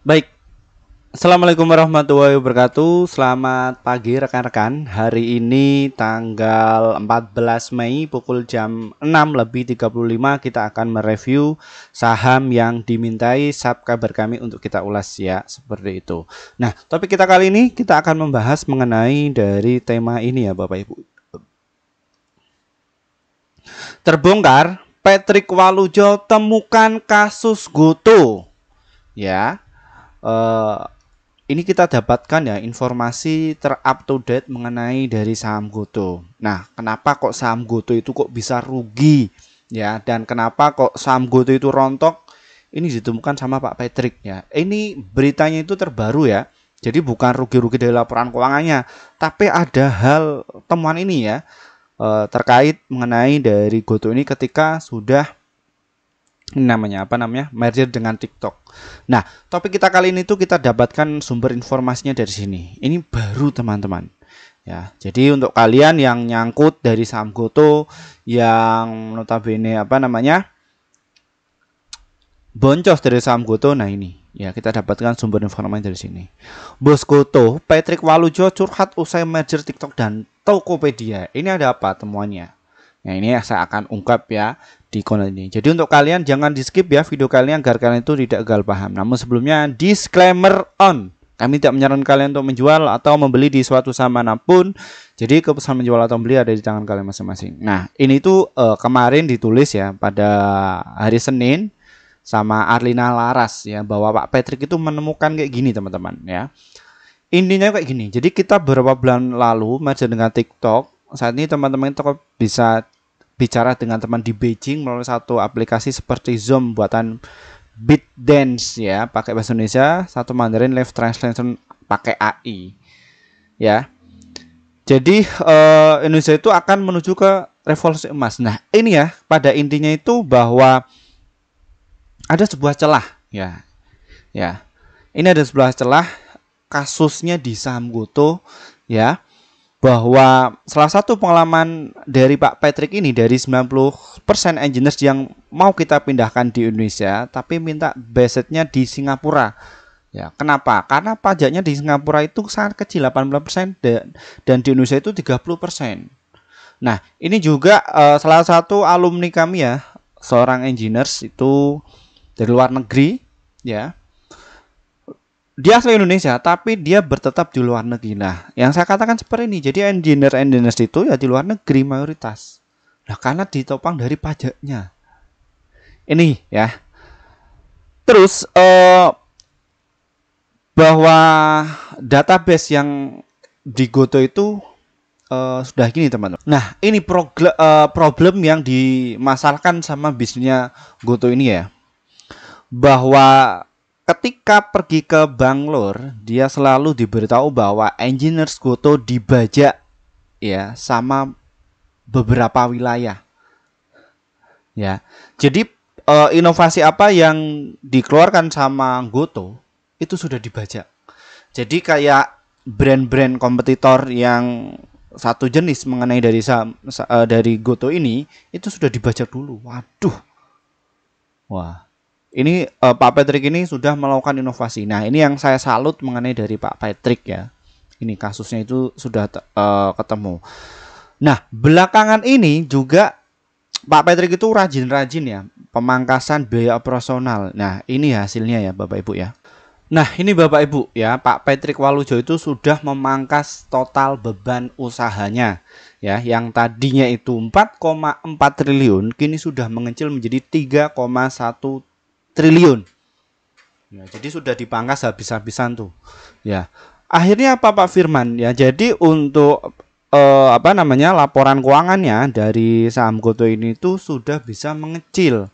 Baik, Assalamualaikum warahmatullahi wabarakatuh. Selamat pagi rekan-rekan. Hari ini tanggal 14 Mei pukul jam 6:35 kita akan mereview saham yang dimintai subscriber kami untuk kita ulas ya, seperti itu. Nah, topik kita kali ini kita akan membahas mengenai dari tema ini ya Bapak Ibu. Terbongkar, Patrick Walujo temukan kasus Goto. Ya. Eh, ini kita dapatkan ya informasi terup to date mengenai dari saham Goto. Nah, kenapa kok saham Goto itu kok bisa rugi ya, dan kenapa kok saham Goto itu rontok? Ini ditemukan sama Pak Patrick ya. Ini beritanya itu terbaru ya. Jadi bukan rugi-rugi dari laporan keuangannya, tapi ada hal temuan ini ya, terkait mengenai dari Goto ini ketika sudah merger dengan TikTok. Nah, topik kita kali ini tuh kita dapatkan sumber informasinya dari sini. Ini baru teman-teman. Ya, jadi untuk kalian yang nyangkut dari saham Goto yang notabene boncos dari saham Goto, nah ini ya kita dapatkan sumber informasi dari sini. Bos Goto, Patrick Walujo curhat usai merger TikTok dan Tokopedia. Ini ada apa temuannya? Nah, ini saya akan ungkap ya di konten ini. Jadi untuk kalian jangan di skip ya video kalian agar kalian itu tidak gagal paham. Namun sebelumnya disclaimer on. Kami tidak menyarankan kalian untuk menjual atau membeli di suatu saham manapun. Jadi keputusan menjual atau membeli ada di tangan kalian masing-masing. Nah, ini tuh kemarin ditulis ya pada hari Senin sama Arlina Laras ya, bahwa Pak Patrick itu menemukan kayak gini teman-teman ya. Intinya kayak gini. Jadi kita beberapa bulan lalu merger dengan TikTok. Saat ini teman-teman itu bisa bicara dengan teman di Beijing melalui satu aplikasi seperti Zoom buatan BitDance ya, pakai bahasa Indonesia, satu Mandarin Live Translation pakai AI ya. Jadi Indonesia itu akan menuju ke revolusi emas. Nah, ini ya pada intinya itu bahwa ada sebuah celah ya. Ya. Ini ada sebuah celah kasusnya di saham Goto ya, bahwa salah satu pengalaman dari Pak Patrick ini, dari 90% engineers yang mau kita pindahkan di Indonesia tapi minta basetnya di Singapura. Ya, kenapa? Karena pajaknya di Singapura itu sangat kecil 18% dan di Indonesia itu 30%. Nah, ini juga salah satu alumni kami ya, seorang engineers itu dari luar negeri ya. Dia asli Indonesia tapi dia bertetap di luar negeri. Nah, yang saya katakan seperti ini. Jadi engineers itu ya di luar negeri mayoritas. Nah, karena ditopang dari pajaknya. Ini ya. Terus bahwa database yang di Goto itu sudah gini teman-teman. Nah, ini problem yang dimasalahkan sama bisnisnya Goto ini ya. Bahwa ketika pergi ke Bangalore, dia selalu diberitahu bahwa engineers Goto dibajak ya sama beberapa wilayah. Ya. Jadi inovasi apa yang dikeluarkan sama Goto itu sudah dibajak. Jadi kayak brand-brand kompetitor yang satu jenis mengenai dari Goto ini itu sudah dibajak dulu. Waduh. Wah. Ini Pak Patrick ini sudah melakukan inovasi. Nah, ini yang saya salut mengenai dari Pak Patrick ya. Ini kasusnya itu sudah ketemu. Nah, belakangan ini juga Pak Patrick itu rajin-rajin ya pemangkasan biaya operasional. Nah, ini hasilnya ya Bapak Ibu ya. Nah, ini Bapak Ibu ya, Pak Patrick Walujo itu sudah memangkas total beban usahanya ya, yang tadinya itu 4,4 triliun kini sudah mengecil menjadi 3,1 triliun. Ya, jadi sudah dipangkas habis-habisan tuh. Ya. Akhirnya apa Pak Firman? Ya, jadi untuk laporan keuangannya dari saham Goto ini tuh sudah bisa mengecil.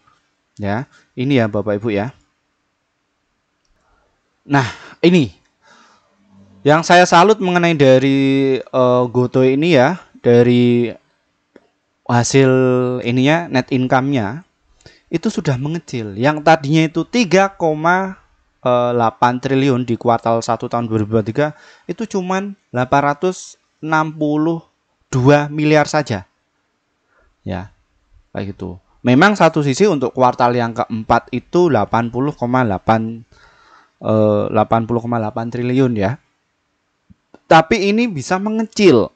Ya. Ini ya Bapak Ibu ya. Nah, ini yang saya salut mengenai dari Goto ini ya, dari hasil ininya net income-nya itu sudah mengecil. Yang tadinya itu 3,8 triliun di kuartal 1 tahun 2023 itu cuman 862 miliar saja. Ya, kayak gitu. Memang satu sisi untuk kuartal yang keempat itu 80,8 80,8 triliun ya. Tapi ini bisa mengecil.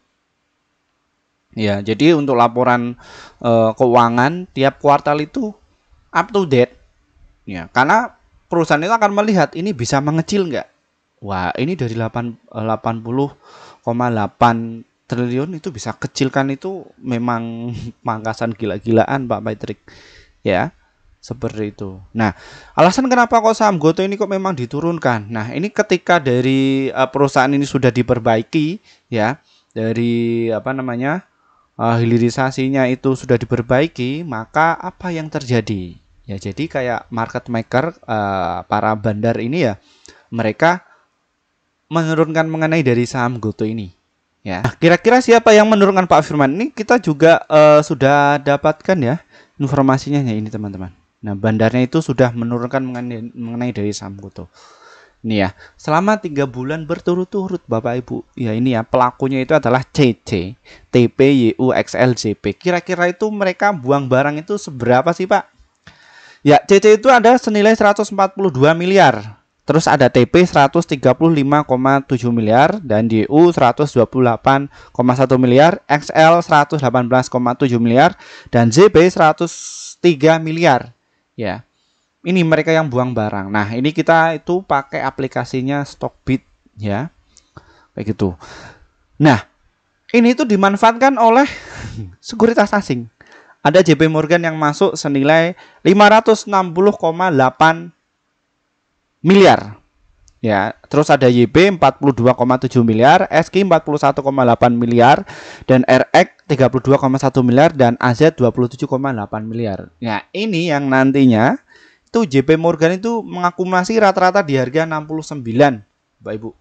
Ya, jadi untuk laporan keuangan tiap kuartal itu up to date. Ya, karena perusahaan itu akan melihat ini bisa mengecil nggak. Wah, ini dari 80,8 triliun itu bisa kecilkan, itu memang pangkasan gila-gilaan Pak Patrick. Ya, seperti itu. Nah, alasan kenapa kok saham Goto ini kok memang diturunkan. Nah, ini ketika dari perusahaan ini sudah diperbaiki ya, dari apa namanya? Hilirisasinya itu sudah diperbaiki, maka apa yang terjadi? Ya, jadi kayak market maker, para bandar ini ya, mereka menurunkan mengenai dari saham Goto ini. Ya, kira-kira siapa yang menurunkan Pak Firman? Ini kita juga sudah dapatkan ya informasinya ya ini teman-teman. Nah, bandarnya itu sudah menurunkan mengenai dari saham Goto. Ini ya, selama 3 bulan berturut-turut Bapak Ibu. Ya ini ya, pelakunya itu adalah CC, TP, YU, XL, JP. Kira-kira itu mereka buang barang itu seberapa sih Pak? Ya, CC itu ada senilai 142 miliar. Terus ada TP 135,7 miliar dan YU 128,1 miliar, XL 118,7 miliar dan JP 103 miliar. Ya. Ini mereka yang buang barang. Nah, ini kita itu pakai aplikasinya Stockbit ya. Kayak gitu. Nah, ini itu dimanfaatkan oleh sekuritas asing. Ada JP Morgan yang masuk senilai 560,8 miliar. Ya, terus ada YB 42,7 miliar, SK 41,8 miliar dan RX 32,1 miliar dan AZ 27,8 miliar. Ya, ini yang nantinya itu JP Morgan itu mengakumulasi rata-rata di harga 69, Bapak Ibu.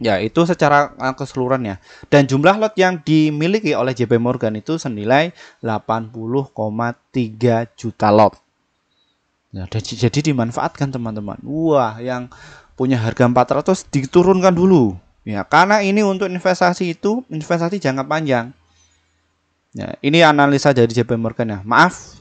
Ya, itu secara keseluruhan ya. Dan jumlah lot yang dimiliki oleh JP Morgan itu senilai 80,3 juta lot. Ya, jadi dimanfaatkan teman-teman. Wah, yang punya harga 400 diturunkan dulu. Ya, karena ini untuk investasi itu investasi jangka panjang. Ya, ini analisa dari JP Morgan ya. Maaf,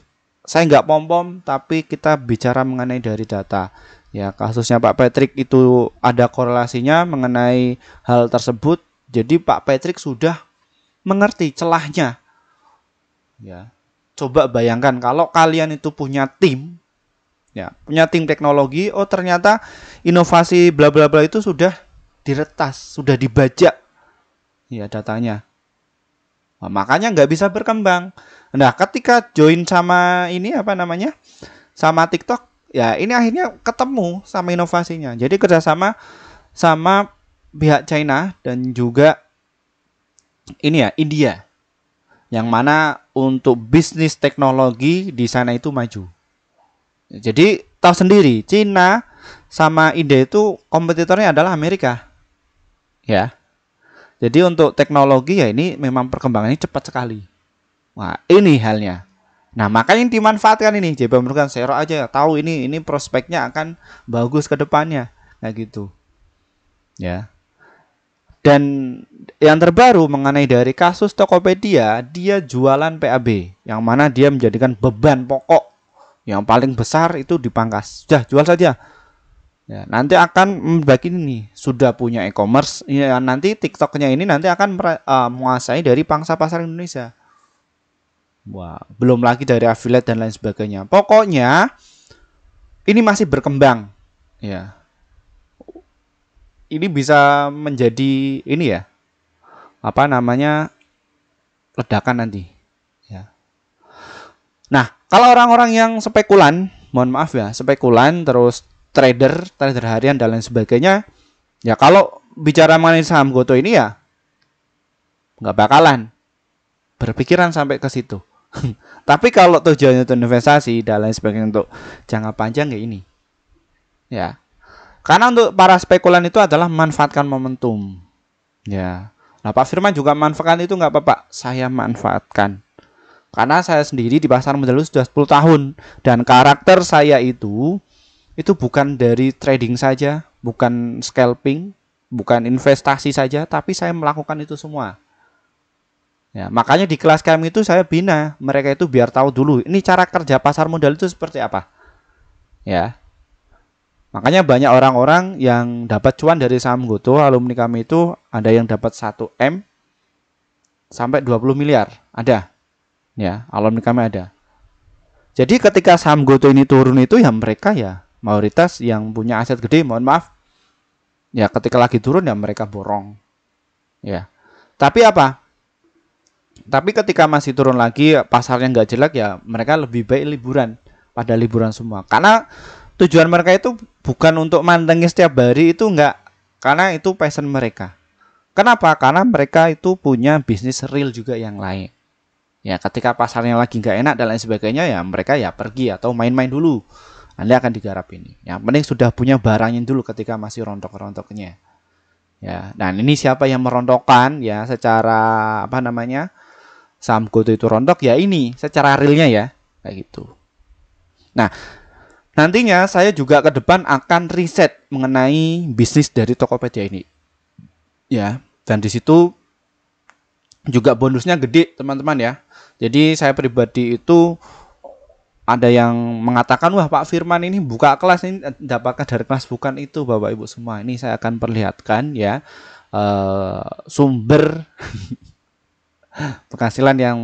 saya nggak pom-pom, tapi kita bicara mengenai dari data. Ya, kasusnya Pak Patrick itu ada korelasinya mengenai hal tersebut. Jadi Pak Patrick sudah mengerti celahnya. Ya, coba bayangkan kalau kalian itu punya tim, ya, punya tim teknologi. Oh, ternyata inovasi bla bla bla itu sudah diretas, sudah dibajak, ya datanya. Nah, makanya nggak bisa berkembang. Nah, ketika join sama ini apa namanya, sama TikTok, ya ini akhirnya ketemu sama inovasinya. Jadi kerjasama sama pihak China dan juga ini ya India, yang mana untuk bisnis teknologi di sana itu maju. Jadi tahu sendiri, China sama India itu kompetitornya adalah Amerika, ya. Jadi untuk teknologi ya ini memang perkembangannya cepat sekali. Wah, ini halnya. Nah, makanya yang dimanfaatkan ini JP Morgan Share aja tahu ini prospeknya akan bagus ke depannya. Nah, gitu. Ya. Dan yang terbaru mengenai dari kasus Tokopedia, dia jualan PAB yang mana dia menjadikan beban pokok yang paling besar itu dipangkas. Sudah jual saja. Ya, nanti akan membagi ini sudah punya e-commerce. Ya, nanti TikToknya ini nanti akan menguasai dari pangsa pasar Indonesia. Wah, belum lagi dari affiliate dan lain sebagainya. Pokoknya ini masih berkembang. Ya, ini bisa menjadi ini ya, apa namanya, ledakan nanti. Ya. Nah, kalau orang-orang yang spekulan, mohon maaf ya, spekulan terus trader harian dan lain sebagainya, ya kalau bicara mengenai saham Goto ini ya nggak bakalan berpikiran sampai ke situ. Tapi kalau tujuannya untuk investasi dan lain sebagainya untuk jangka panjang ya ini. Ya. Karena untuk para spekulan itu adalah manfaatkan momentum. Ya. Nah, Pak Firman juga manfaatkan itu nggak apa-apa. Saya manfaatkan. Karena saya sendiri di pasar modal sudah 10 tahun dan karakter saya itu bukan dari trading saja, bukan scalping, bukan investasi saja, tapi saya melakukan itu semua. Ya, makanya di kelas kami itu saya bina mereka itu biar tahu dulu ini cara kerja pasar modal itu seperti apa. Ya. Makanya banyak orang-orang yang dapat cuan dari saham Gotoh. Alumni kami itu ada yang dapat 1 M sampai 20 miliar. Ada. Ya, alumni kami ada. Jadi ketika saham Gotoh ini turun itu ya mereka ya mayoritas yang punya aset gede, mohon maaf. Ya ketika lagi turun ya mereka borong. Ya. Tapi apa? Tapi ketika masih turun lagi pasarnya nggak jelek ya mereka lebih baik liburan. Pada liburan semua. Karena tujuan mereka itu bukan untuk mantengin setiap hari, itu enggak. Karena itu passion mereka. Kenapa? Karena mereka itu punya bisnis real juga yang lain. Ya, ketika pasarnya lagi enggak enak dan lain sebagainya ya mereka ya pergi atau main-main dulu. Anda akan digarap ini. Yang penting sudah punya barangnya dulu ketika masih rontok-rontoknya. Ya, dan ini siapa yang merontokkan ya secara apa namanya? Saham Gotoh itu rontok ya ini secara realnya ya. Kayak gitu. Nah, nantinya saya juga ke depan akan riset mengenai bisnis dari Tokopedia ini. Ya, dan di situ juga bonusnya gede, teman-teman ya. Jadi saya pribadi itu ada yang mengatakan, wah Pak Firman ini buka kelas ini dapatkan dari kelas, bukan itu Bapak Ibu semua. Ini saya akan perlihatkan ya sumber penghasilan yang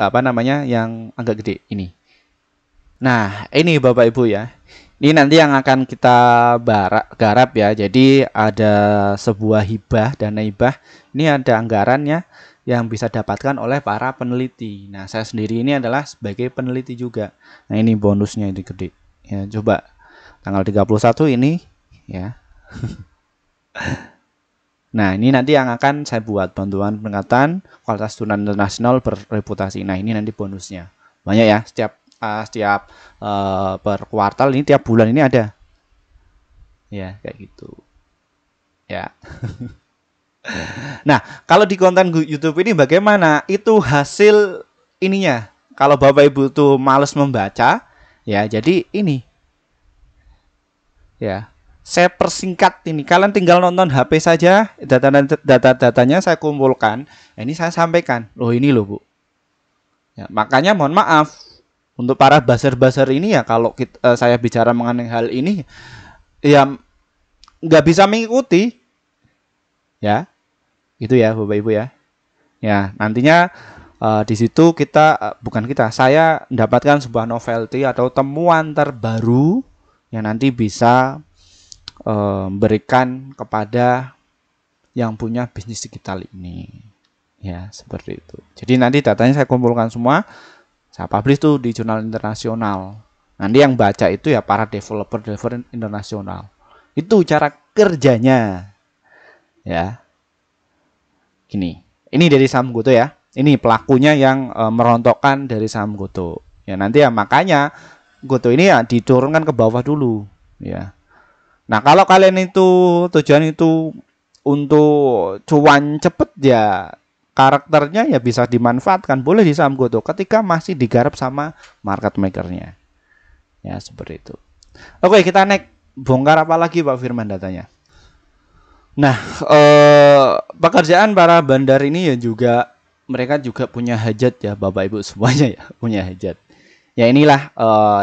apa namanya yang agak gede ini. Nah, ini Bapak Ibu ya. Ini nanti yang akan kita garap ya. Jadi ada sebuah hibah, dana hibah. Ini ada anggarannya yang bisa dapatkan oleh para peneliti. Nah, saya sendiri ini adalah sebagai peneliti juga. Nah, ini bonusnya ini gede. Ya, coba tanggal 31 ini ya. Nah, ini nanti yang akan saya buat bantuan peningkatan kualitas turunan internasional berreputasi. Nah, ini nanti bonusnya. Banyak ya, setiap per kuartal ini, tiap bulan ini ada. Ya, kayak gitu. Ya. Nah, kalau di konten YouTube ini bagaimana? Itu hasil ininya. Kalau Bapak Ibu tuh males membaca, ya jadi ini. Ya. Saya persingkat ini. Kalian tinggal nonton HP saja, data-datanya saya kumpulkan. Ini saya sampaikan. Loh ini loh, Bu. Ya, makanya mohon maaf untuk para buzzer-buzzer ini ya, kalau saya bicara mengenai hal ini ya nggak bisa mengikuti. Ya. Itu ya Bapak Ibu ya. Ya, nantinya di situ saya mendapatkan sebuah novelty atau temuan terbaru yang nanti bisa berikan kepada yang punya bisnis digital ini. Ya, seperti itu. Jadi nanti datanya saya kumpulkan semua, saya publish tuh di jurnal internasional. Nanti yang baca itu ya para developer internasional. Itu cara kerjanya. Ya. Gini. Ini dari saham Gotoh ya. Ini pelakunya yang merontokkan dari saham Gotoh. Ya, nanti ya makanya Gotoh ini ya diturunkan ke bawah dulu, ya. Nah, kalau kalian itu tujuan itu untuk cuan cepet ya, karakternya ya bisa dimanfaatkan, boleh di saham Gotoh ketika masih digarap sama market makernya. Ya, seperti itu. Oke, kita naik bongkar apa lagi Pak Firman datanya. Nah, pekerjaan para bandar ini ya juga mereka juga punya hajat ya Bapak Ibu semuanya ya, punya hajat. Ya inilah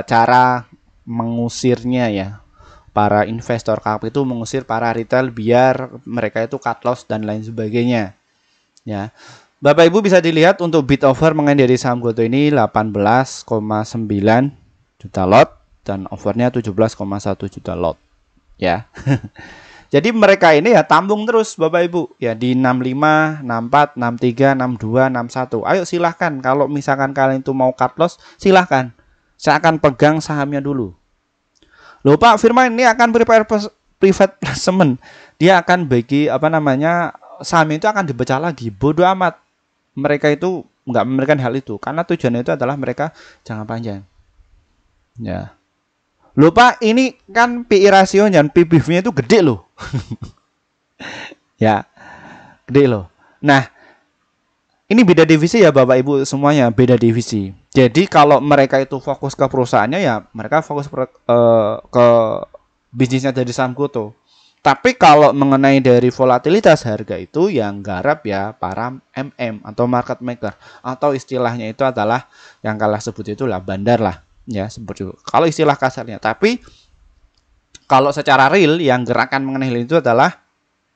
cara mengusirnya ya. Para investor kapal itu mengusir para retail biar mereka itu cut loss dan lain sebagainya. Ya. Bapak Ibu bisa dilihat untuk bid offer mengenai dari saham Gotoh ini 18,9 juta lot dan offernya 17,1 juta lot. Ya. Jadi mereka ini ya tambung terus Bapak Ibu ya di 65, 64, 63, 62, 61. Ayo silahkan kalau misalkan kalian itu mau cut loss silahkan. Saya akan pegang sahamnya dulu. Loh Pak Firman ini akan private placement. Dia akan bagi apa namanya saham itu akan dipecah lagi. Bodoh amat. Mereka itu nggak memberikan hal itu karena tujuannya itu adalah mereka jangka panjang. Ya. Loh Pak ini kan PI rasio dan PBV-nya itu gede loh. Ya. Gede loh. Nah, ini beda divisi ya Bapak Ibu semuanya, beda divisi. Jadi kalau mereka itu fokus ke perusahaannya ya mereka fokus ke bisnisnya dari saham Gotoh. Tapi kalau mengenai dari volatilitas harga itu yang garap ya para MM atau market maker atau istilahnya itu adalah yang kalah sebut itulah bandar lah Ya, seperti itu. Kalau istilah kasarnya. Tapi kalau secara real yang gerakan mengenai hal itu adalah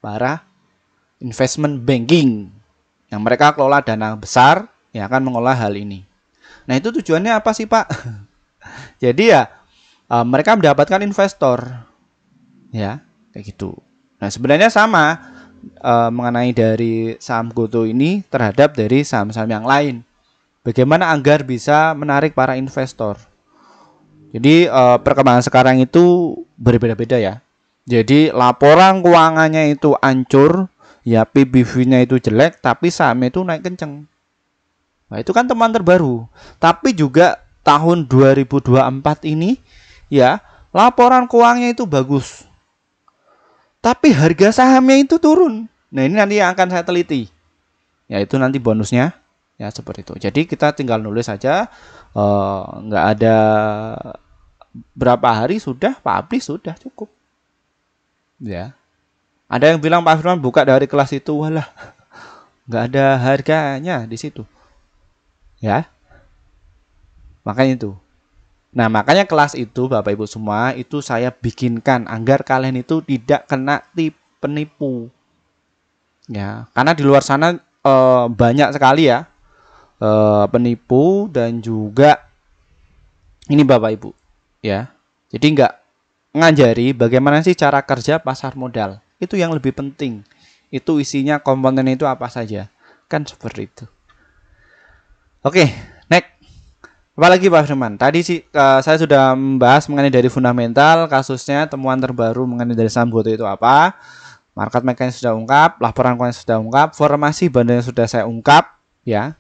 para investment banking yang mereka kelola dana besar yang akan mengolah hal ini. Nah, itu tujuannya apa sih, Pak? Jadi ya mereka mendapatkan investor. Ya, kayak gitu. Nah, sebenarnya sama mengenai dari saham GoTo ini terhadap dari saham-saham yang lain. Bagaimana agar bisa menarik para investor. Jadi perkembangan sekarang itu berbeda-beda ya. Jadi laporan keuangannya itu hancur, ya PBV-nya itu jelek, tapi sahamnya itu naik kenceng. Nah, itu kan teman terbaru. Tapi juga tahun 2024 ini ya, laporan keuangannya itu bagus. Tapi harga sahamnya itu turun. Nah, ini nanti yang akan saya teliti. Ya, itu nanti bonusnya. Ya, seperti itu. Jadi kita tinggal nulis saja, nggak ada berapa hari sudah publish, sudah cukup. Ya. Ada yang bilang Pak Firman buka dari kelas itu, walah, nggak ada harganya di situ. Ya. Makanya itu. Nah, makanya kelas itu Bapak Ibu semua itu saya bikinkan agar kalian itu tidak kena penipu. Ya, karena di luar sana banyak sekali ya penipu dan juga ini Bapak Ibu, ya. Jadi nggak ngajari bagaimana sih cara kerja pasar modal. Itu yang lebih penting. Itu isinya komponen itu apa saja. Kan seperti itu. Oke, next. Apalagi Pak Firman, tadi sih saya sudah membahas mengenai dari fundamental, kasusnya, temuan terbaru mengenai dari saham GoTo itu apa, market mekanisme sudah ungkap, laporan keuangan sudah ungkap, formasi bandanya sudah saya ungkap, ya.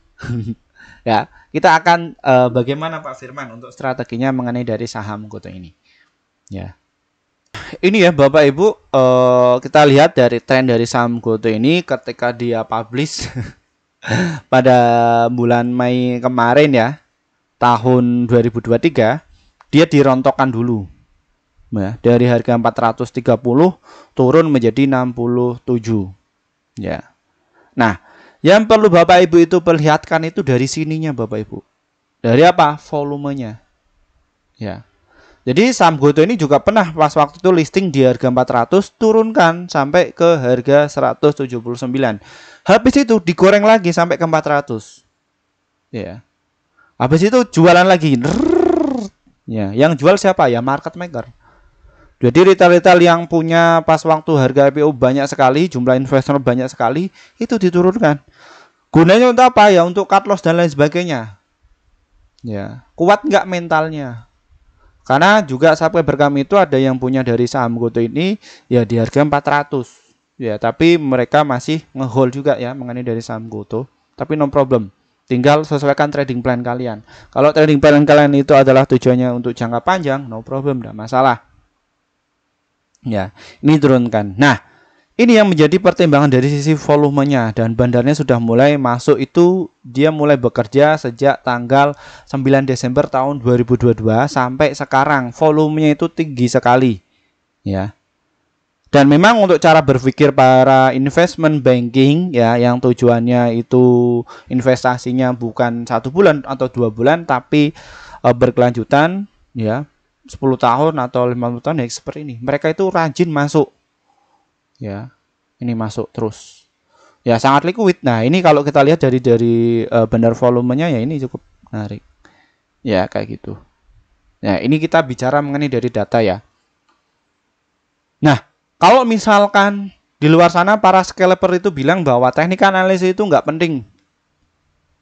Ya, kita akan bagaimana Pak Firman untuk strateginya mengenai dari saham GoTo ini. Ya. Ini ya Bapak Ibu, kita lihat dari tren dari saham GoTo ini ketika dia publish pada bulan Mei kemarin ya. Tahun 2023 dia dirontokkan dulu ya, dari harga 430 turun menjadi 67 ya. Nah, yang perlu Bapak Ibu itu perlihatkan itu dari sininya Bapak Ibu. Dari apa? Volumenya. Ya. Jadi saham GoTo ini juga pernah pas waktu itu listing di harga 400 turunkan sampai ke harga 179. Habis itu digoreng lagi sampai ke 400. Ya. Habis itu jualan lagi. Ya, yang jual siapa? Ya market maker. Jadi retail-retail yang punya pas waktu harga IPO banyak sekali, jumlah investor banyak sekali, itu diturunkan. Gunanya untuk apa? Ya untuk cut loss dan lain sebagainya. Ya, kuat nggak mentalnya? Karena juga subscriber kami itu ada yang punya dari saham GoTo ini ya di harga 400. Ya, tapi mereka masih ngehold juga ya mengenai dari saham GoTo. Tapi no problem. Tinggal sesuaikan trading plan kalian. Kalau trading plan kalian itu adalah tujuannya untuk jangka panjang, no problem, tidak masalah. Ya, ini turunkan. Nah, ini yang menjadi pertimbangan dari sisi volumenya dan bandarnya sudah mulai masuk itu dia mulai bekerja sejak tanggal 9 Desember tahun 2022 sampai sekarang volumenya itu tinggi sekali. Ya. Dan memang untuk cara berpikir para investment banking ya yang tujuannya itu investasinya bukan 1 bulan atau 2 bulan tapi berkelanjutan ya 10 tahun atau 50 tahun ya seperti ini. Mereka itu rajin masuk. Ya. Ini masuk terus. Ya sangat liquid. Nah, ini kalau kita lihat dari bandar volumenya ya ini cukup menarik. Ya kayak gitu. Nah, ini kita bicara mengenai dari data ya. Nah, kalau misalkan di luar sana para scalper itu bilang bahwa teknik analisis itu nggak penting.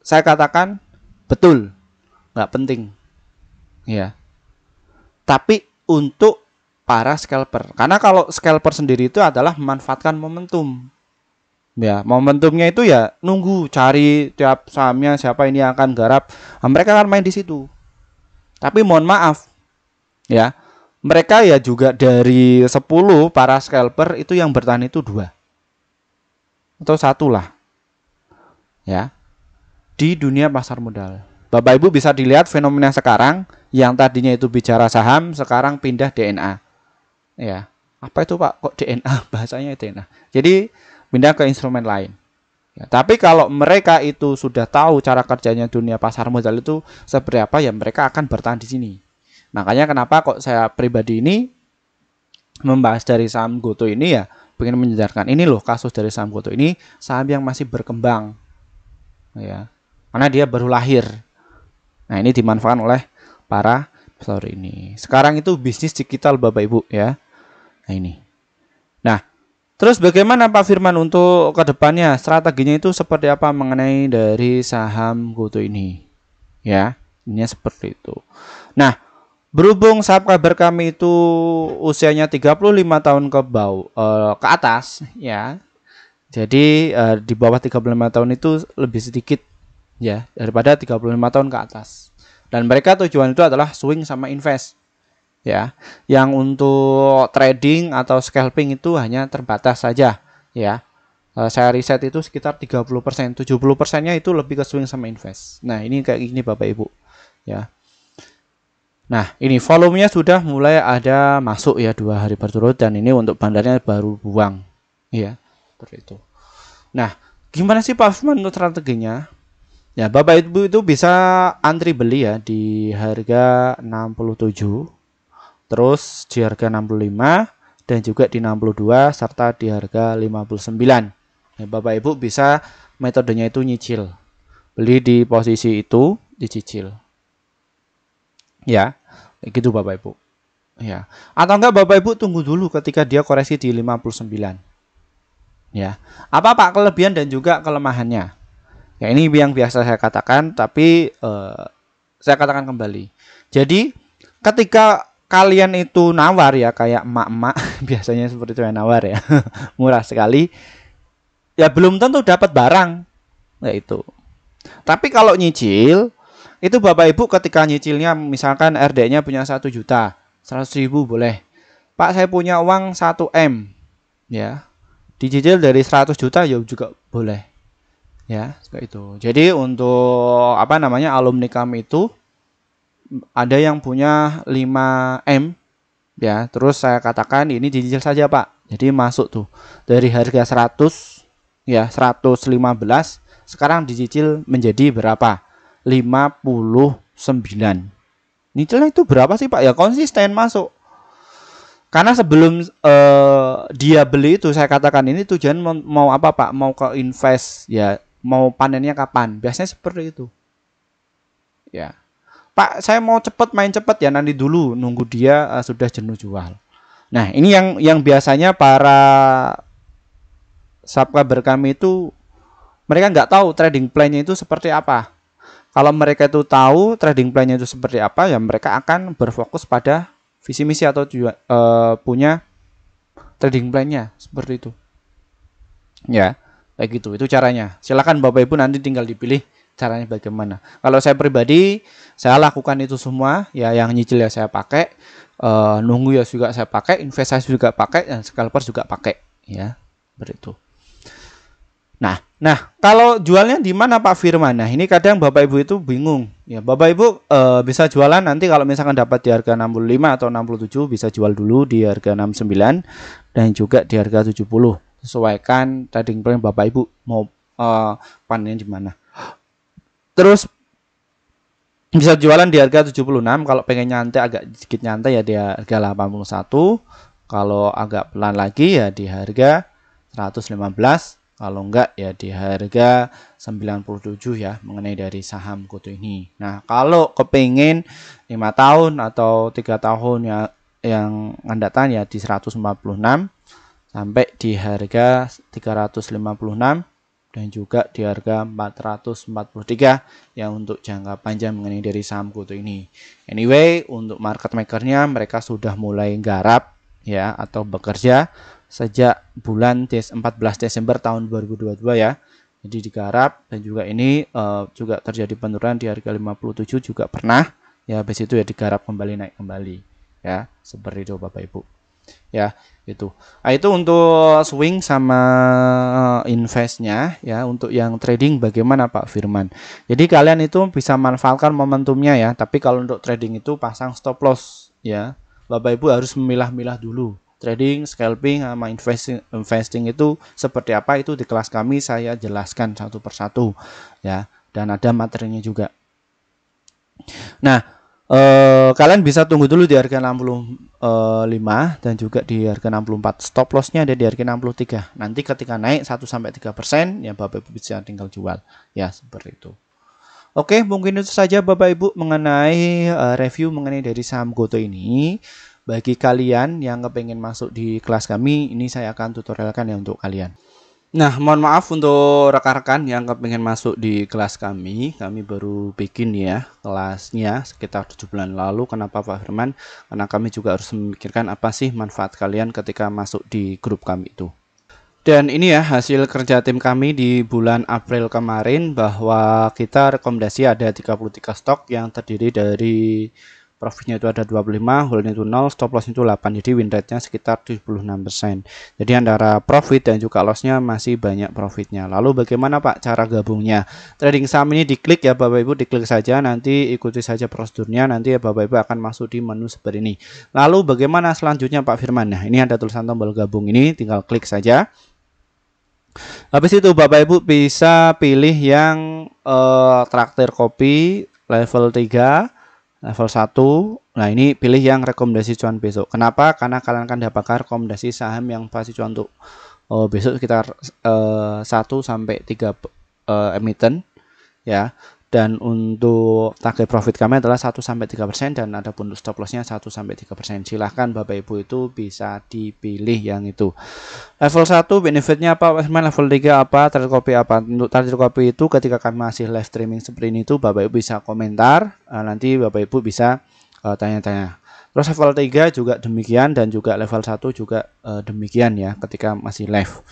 Saya katakan betul, nggak penting. Ya. Tapi untuk para scalper. Karena kalau scalper sendiri itu adalah memanfaatkan momentum. Ya, momentumnya itu ya nunggu cari tiap sahamnya siapa ini yang akan garap. Nah, mereka akan main di situ. Tapi mohon maaf. Ya. Mereka ya juga dari 10 para scalper itu yang bertahan itu 2 atau 1 lah ya di dunia pasar modal. Bapak Ibu bisa dilihat fenomena sekarang yang tadinya itu bicara saham sekarang pindah DNA ya. Apa itu Pak? Kok DNA? Bahasanya DNA. Jadi pindah ke instrumen lain Ya, tapi kalau mereka itu sudah tahu cara kerjanya dunia pasar modal itu seperti apa, ya mereka akan bertahan di sini. Makanya kenapa kok saya pribadi ini membahas dari saham Goto ini, ya pengen menjelaskan ini loh kasus dari saham Goto ini, saham yang masih berkembang, ya, karena dia baru lahir. Nah, ini dimanfaatkan oleh para investor ini. Sekarang itu bisnis digital Bapak Ibu, ya. Nah, ini. Nah, terus bagaimana Pak Firman untuk kedepannya, strateginya itu seperti apa mengenai dari saham Goto ini? Ya, ini seperti itu. Nah, berhubung sahabat kabar kami itu usianya 35 tahun ke atas, ya. Jadi di bawah 35 tahun itu lebih sedikit, ya, daripada 35 tahun ke atas. Dan mereka tujuan itu adalah swing sama invest. Ya, yang untuk trading atau scalping itu hanya terbatas saja, ya. Saya riset itu sekitar 30%, 70%-nya itu lebih ke swing sama invest. Nah, ini kayak gini Bapak Ibu, ya. Nah, ini volumenya sudah mulai ada masuk, ya, 2 hari berturut, dan ini untuk bandarnya baru buang, ya, seperti itu. Nah, gimana sih Pak Firman untuk strateginya? Ya, Bapak Ibu itu bisa antri beli, ya, di harga 67. Terus di harga 65 dan juga di 62 serta di harga 59. Nah, Bapak Ibu bisa metodenya itu nyicil. Beli di posisi itu, dicicil. Ya, gitu Bapak Ibu. Ya. Atau enggak Bapak Ibu tunggu dulu ketika dia koreksi di 59. Ya. Apa Pak kelebihan dan juga kelemahannya? Ya, ini yang biasa saya katakan, tapi saya katakan kembali. Jadi, ketika kalian itu nawar, ya, kayak emak-emak biasanya seperti itu, yang nawar, ya, murah sekali, ya belum tentu dapat barang, ya itu. Tapi kalau nyicil itu Bapak Ibu ketika nyicilnya misalkan RD-nya punya 1 juta, 100.000 boleh. Pak, saya punya uang 1 M, ya, dicicil dari 100 juta ya juga boleh, ya, seperti itu. Jadi untuk apa namanya, alumni kami itu ada yang punya 5M, ya, terus saya katakan ini dicicil saja Pak. Jadi masuk tuh dari harga 100, ya, 115 sekarang dicicil menjadi berapa? 59. Nyicilnya itu berapa sih Pak? Ya konsisten masuk. Karena sebelum dia beli itu saya katakan ini tujuan mau apa Pak? Mau ke invest, ya, mau panennya kapan? Biasanya seperti itu. Ya. Pak, saya mau cepet, main cepet, ya, nanti dulu nunggu dia sudah jenuh jual. Nah, ini yang biasanya para subscriber kami itu mereka nggak tahu trading plan-nya itu seperti apa. Kalau mereka itu tahu trading plan-nya itu seperti apa, ya mereka akan berfokus pada visi misi atau punya trading plan-nya seperti itu. Ya, kayak gitu. Itu caranya. Silakan Bapak Ibu nanti tinggal dipilih caranya bagaimana. Kalau saya pribadi, saya lakukan itu semua, ya, yang nyicil ya saya pakai, nunggu ya juga saya pakai, investasi juga pakai, dan scalper juga pakai, ya, seperti itu. Nah, kalau jualnya di mana Pak Firman? Nah, ini kadang Bapak Ibu itu bingung. Ya, Bapak Ibu bisa jualan nanti kalau misalkan dapat di harga 65 atau 67 bisa jual dulu di harga 69 dan juga di harga 70. Sesuaikan trading plan Bapak Ibu mau panen di mana. Terus bisa jualan di harga 76, kalau pengen nyantai, agak sedikit nyantai, ya di harga 81. Kalau agak pelan lagi ya di harga 115. Kalau enggak ya di harga 97, ya, mengenai dari saham Goto ini. Nah, kalau kepengen 5 tahun atau 3 tahun ya yang ngandatan, ya di 146 sampai di harga 356 dan juga di harga 443, ya, untuk jangka panjang mengenai dari saham Goto ini. Anyway, untuk market makernya mereka sudah mulai garap, ya, atau bekerja sejak bulan 14 Desember tahun 2022, ya. Jadi digarap, dan juga ini juga terjadi penurunan di harga 57 juga pernah, ya, habis itu ya digarap kembali, naik kembali, ya, seperti itu Bapak Ibu, ya, itu. Nah, itu untuk swing sama investnya, ya. Untuk yang trading bagaimana Pak Firman? Jadi kalian itu bisa manfaatkan momentumnya, ya, tapi kalau untuk trading itu pasang stop loss, ya. Bapak Ibu harus memilah-milah dulu, trading, scalping, sama investing itu seperti apa, itu di kelas kami saya jelaskan satu persatu ya, dan ada materinya juga. Nah, kalian bisa tunggu dulu di harga 65 dan juga di harga 64. Stop lossnya ada di harga 63. Nanti ketika naik 1-3%, ya Bapak Ibu bisa tinggal jual. Ya, seperti itu. Oke, mungkin itu saja Bapak Ibu mengenai review mengenai dari saham Goto ini. Bagi kalian yang kepengen masuk di kelas kami, ini saya akan tutorialkan ya untuk kalian. Nah, mohon maaf untuk rekan-rekan yang kepengen masuk di kelas kami baru bikin ya kelasnya sekitar 7 bulan lalu. Kenapa Pak Firman? Karena kami juga harus memikirkan apa sih manfaat kalian ketika masuk di grup kami itu. Dan ini ya hasil kerja tim kami di bulan April kemarin, bahwa kita rekomendasi ada 33 stok yang terdiri dari profitnya itu ada 25, holdnya itu 0, stop loss itu 8, jadi win rate-nya sekitar 76%. Jadi antara profit dan juga loss-nya masih banyak profitnya. Lalu bagaimana Pak cara gabungnya? Trading saham ini diklik ya Bapak Ibu, diklik saja, nanti ikuti saja prosedurnya, nanti ya Bapak Ibu akan masuk di menu seperti ini. Lalu bagaimana selanjutnya Pak Firman? Nah, ini ada tulisan tombol gabung ini, tinggal klik saja. Habis itu Bapak Ibu bisa pilih yang traktir kopi level 3, level 1. Nah, ini pilih yang rekomendasi cuan besok. Kenapa? Karena kalian akan dapatkan rekomendasi saham yang pasti cuan untuk besok sekitar 1-3 emiten ya. Dan untuk target profit kami adalah 1-3% dan ada pun stop lossnya 1-3%. Silahkan Bapak Ibu itu bisa dipilih yang itu. Level 1 benefitnya apa? Level 3 apa? Target kopi apa? Untuk target kopi itu ketika kami masih live streaming seperti ini tuh Bapak Ibu bisa komentar, nanti Bapak Ibu bisa tanya-tanya. Terus level 3 juga demikian, dan juga level 1 juga demikian ya ketika masih live.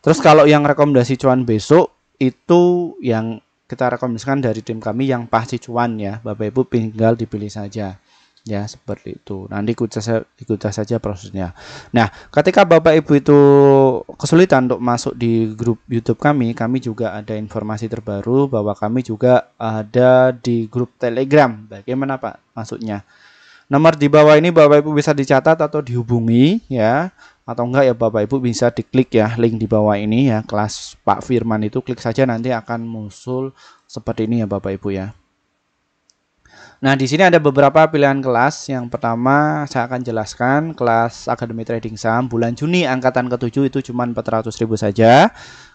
Terus kalau yang rekomendasi cuan besok itu yang kita rekomendasikan dari tim kami yang pasti cuan ya, Bapak Ibu tinggal dipilih saja ya, seperti itu. Nanti ikuti saja prosesnya. Nah, ketika Bapak Ibu itu kesulitan untuk masuk di grup YouTube kami juga ada informasi terbaru bahwa kami juga ada di grup Telegram. Bagaimana Pak masuknya? Nomor di bawah ini Bapak Ibu bisa dicatat atau dihubungi ya, atau enggak ya Bapak Ibu bisa diklik ya link di bawah ini ya, kelas Pak Firman itu klik saja, nanti akan muncul seperti ini ya Bapak Ibu ya. Nah, di sini ada beberapa pilihan kelas. Yang pertama saya akan jelaskan kelas Akademi Trading Saham bulan Juni angkatan ke-7 itu cuma 400.000 saja.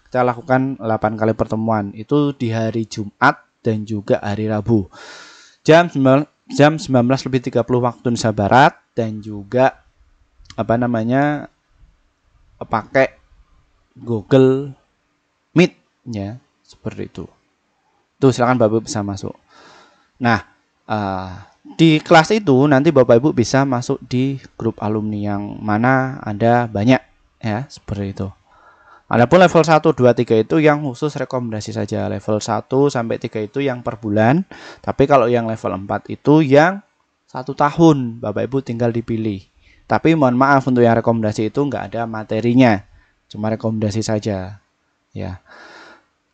Kita lakukan 8 kali pertemuan. Itu di hari Jumat dan juga hari Rabu. Jam 19:30 waktu Indonesia Barat, dan juga pakai Google Meet ya, seperti itu. Tuh silakan Bapak bisa masuk. Nah, di kelas itu nanti Bapak Ibu bisa masuk di grup alumni yang mana ada banyak ya, seperti itu. Adapun level 1, 2, 3 itu yang khusus rekomendasi saja. Level 1 sampai 3 itu yang per bulan. Tapi kalau yang level 4 itu yang 1 tahun. Bapak Ibu tinggal dipilih. Tapi mohon maaf untuk yang rekomendasi itu nggak ada materinya. Cuma rekomendasi saja. Ya.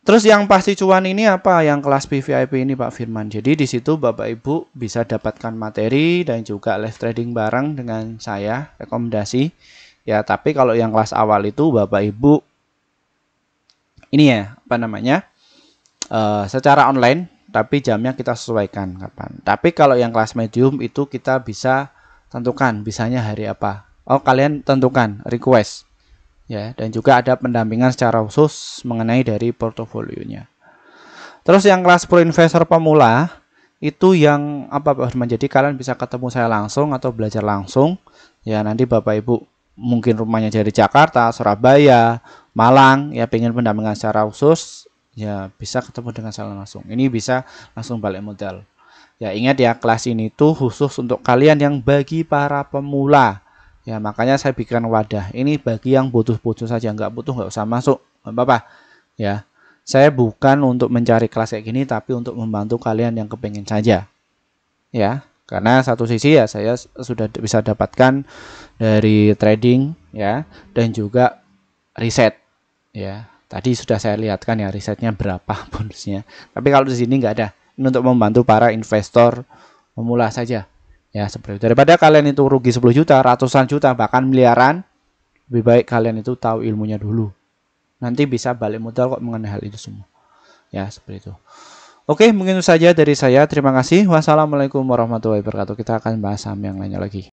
Terus yang pasti cuan ini apa? Yang kelas VVIP ini Pak Firman. Jadi di situ Bapak Ibu bisa dapatkan materi dan juga live trading bareng dengan saya, rekomendasi. Ya, tapi kalau yang kelas awal itu Bapak Ibu ini ya, secara online, tapi jamnya kita sesuaikan kapan. Tapi kalau yang kelas medium itu kita bisa tentukan bisanya hari apa. Oh, kalian tentukan request. Ya, dan juga ada pendampingan secara khusus mengenai dari portofolionya. Terus yang kelas pro investor pemula itu yang apa Pak Firman? Jadi kalian bisa ketemu saya langsung atau belajar langsung. Ya, nanti Bapak Ibu mungkin rumahnya dari Jakarta, Surabaya, Malang, ya pengen pendampingan secara khusus, ya bisa ketemu dengan saya langsung. Ini bisa langsung balik modal. Ya, ingat ya, kelas ini tuh khusus untuk kalian yang bagi para pemula. Ya, makanya saya bikin wadah. Ini bagi yang butuh-butuh saja, nggak butuh nggak usah masuk, nggak apa-apa. Ya, saya bukan untuk mencari kelas kayak gini, tapi untuk membantu kalian yang kepengen saja. Ya, karena satu sisi ya saya sudah bisa dapatkan dari trading ya, dan juga riset. Ya, tadi sudah saya lihatkan ya risetnya berapa bonusnya. Tapi kalau di sini nggak ada. Ini untuk membantu para investor pemula saja. Ya, seperti itu. Daripada kalian itu rugi 10 juta, ratusan juta, bahkan miliaran, lebih baik kalian itu tahu ilmunya dulu. Nanti bisa balik modal kok mengenai hal itu semua. Ya, seperti itu. Oke, mungkin itu saja dari saya. Terima kasih. Wassalamualaikum warahmatullahi wabarakatuh. Kita akan bahas saham yang lainnya lagi.